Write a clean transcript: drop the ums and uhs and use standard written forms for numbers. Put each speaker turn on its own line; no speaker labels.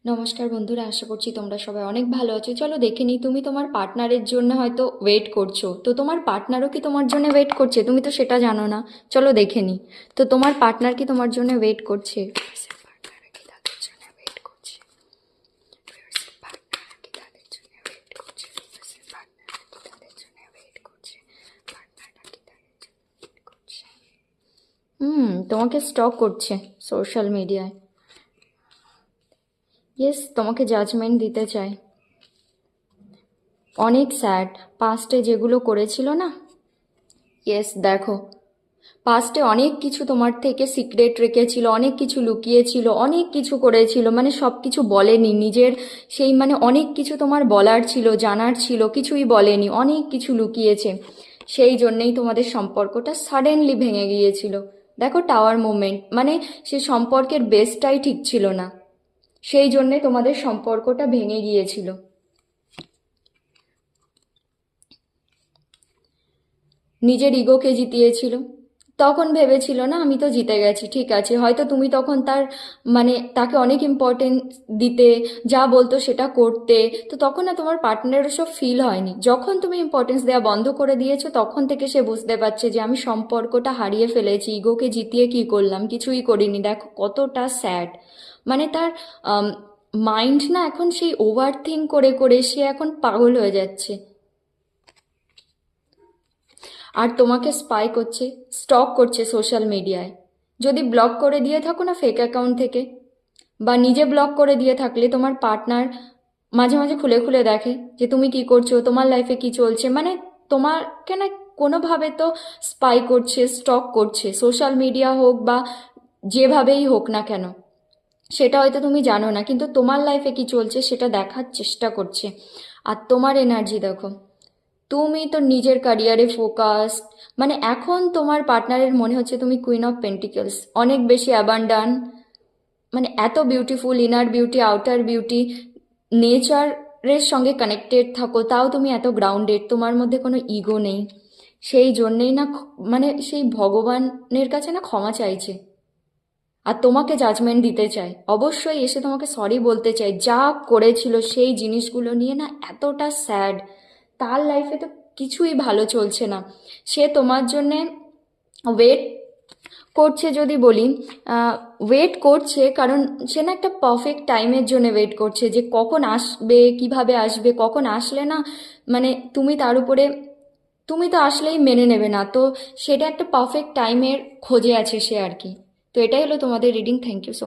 নমস্কার বন্ধুরা, আশা করছি তোমরা সবাই অনেক ভালো আছো। চলো দেখে নিই, তুমি তোমার পার্টনারের জন্য হয়তো ওয়েট করছো, তো তোমার পার্টনারও কি তোমার জন্য ওয়েট করছে? তুমি তো সেটা জানো না। চলো দেখে নিই, তো তোমার পার্টনার কি তোমার জন্য ওয়েট করছে? তোমাকে স্টক করছে সোশ্যাল মিডিয়ায়। ইয়েস, তোমাকে জাজমেন্ট দিতে চায়। অনেক স্যাড, পাস্টে যেগুলো করেছিল না। ইয়েস, দেখো, পাস্টে অনেক কিছু তোমার থেকে সিক্রেট রেখেছিল, অনেক কিছু লুকিয়েছিল, অনেক কিছু করেছিল, মানে সব কিছু বলেনি নিজের। সেই মানে অনেক কিছু তোমার বলার ছিল, জানার ছিল, কিছুই বলেনি, অনেক কিছু লুকিয়েছে। সেই জন্যেই তোমাদের সম্পর্কটা সাডেনলি ভেঙে গিয়েছিল। দেখো, টাওয়ার মোমেন্ট, মানে সে সম্পর্কের বেসটাই ঠিক ছিল না। সেই জন্যে তোমাদের সম্পর্কটা ভেঙে গিয়েছিল। নিজের ইগোকে জিতিয়েছিল। তখন ভেবেছিল না আমি তো জিতে গেছি, ঠিক আছে, হয়তো তুমি তখন তার মানে তাকে অনেক ইম্পর্টেন্স দিতে, যা বলতো সেটা করতে। তো তখন না তোমার পার্টনারের সব ফিল হয়নি। যখন তুমি ইম্পর্টেন্স দেওয়া বন্ধ করে দিয়েছো তখন থেকে সে বুঝতে পারছে যে আমি সম্পর্কটা হারিয়ে ফেলেছি, ইগোকে জিতিয়ে কি করলাম, কিছুই করিনি। দেখো কতটা স্যাড, মানে তার মাইন্ড না এখন সেই ওভার থিঙ্ক করে করে সে এখন পাগল হয়ে যাচ্ছে। আর তোমাকে স্পাই করছে, স্টক করছে সোশ্যাল মিডিয়ায়। যদি ব্লক করে দিয়ে থাকো না ফেক অ্যাকাউন্ট থেকে, বা নিজে ব্লক করে দিয়ে থাকলে তোমার পার্টনার মাঝে মাঝে খুলে খুলে দেখে যে তুমি কি করছো, তোমার লাইফে কি চলছে, মানে তোমাকে না কোনোভাবে তো স্পাই করছে, স্টক করছে, সোশ্যাল মিডিয়া হোক বা যেভাবেই হোক না কেন। সেটা হয়তো তুমি জানো না, কিন্তু তোমার লাইফে কি চলছে সেটা দেখার চেষ্টা করছে। আর তোমার এনার্জি দেখো, তুমি তো নিজের ক্যারিয়ারে ফোকাসড, মানে এখন তোমার পার্টনারের মনে হচ্ছে তুমি কুইন অফ পেন্টিকলস, অনেক বেশি অ্যাবান্ডান, মানে এত beautiful, inner beauty, outer beauty, নেচারের সঙ্গে কানেক্টেড থাকো, তাও তুমি এত গ্রাউন্ডেড, তোমার মধ্যে কোনো ইগো নেই। সেই জন্যেই না মানে সেই ভগবানের কাছে না ক্ষমা চাইছে। আর তোমাকে জাজমেন্ট দিতে চায়, অবশ্যই এসে তোমাকে সরি বলতে চায় যা করেছিল সেই জিনিসগুলো নিয়ে। না এতটা স্যাড, তার লাইফে তো কিছুই ভালো চলছে না। সে তোমার জন্যে ওয়েট করছে, যদি বলি ওয়েট করছে, কারণ সে না একটা পারফেক্ট টাইমের জন্য ওয়েট করছে, যে কখন আসবে, কিভাবে আসবে, কখন আসলে না মানে তুমি তার উপরে, তুমি তো আসলেই মেনে নেবে না, তো সেটা একটা পারফেক্ট টাইমের খোঁজে আছে সে আর কি। তো এটাই হলো তোমাদের রিডিং। Thank you so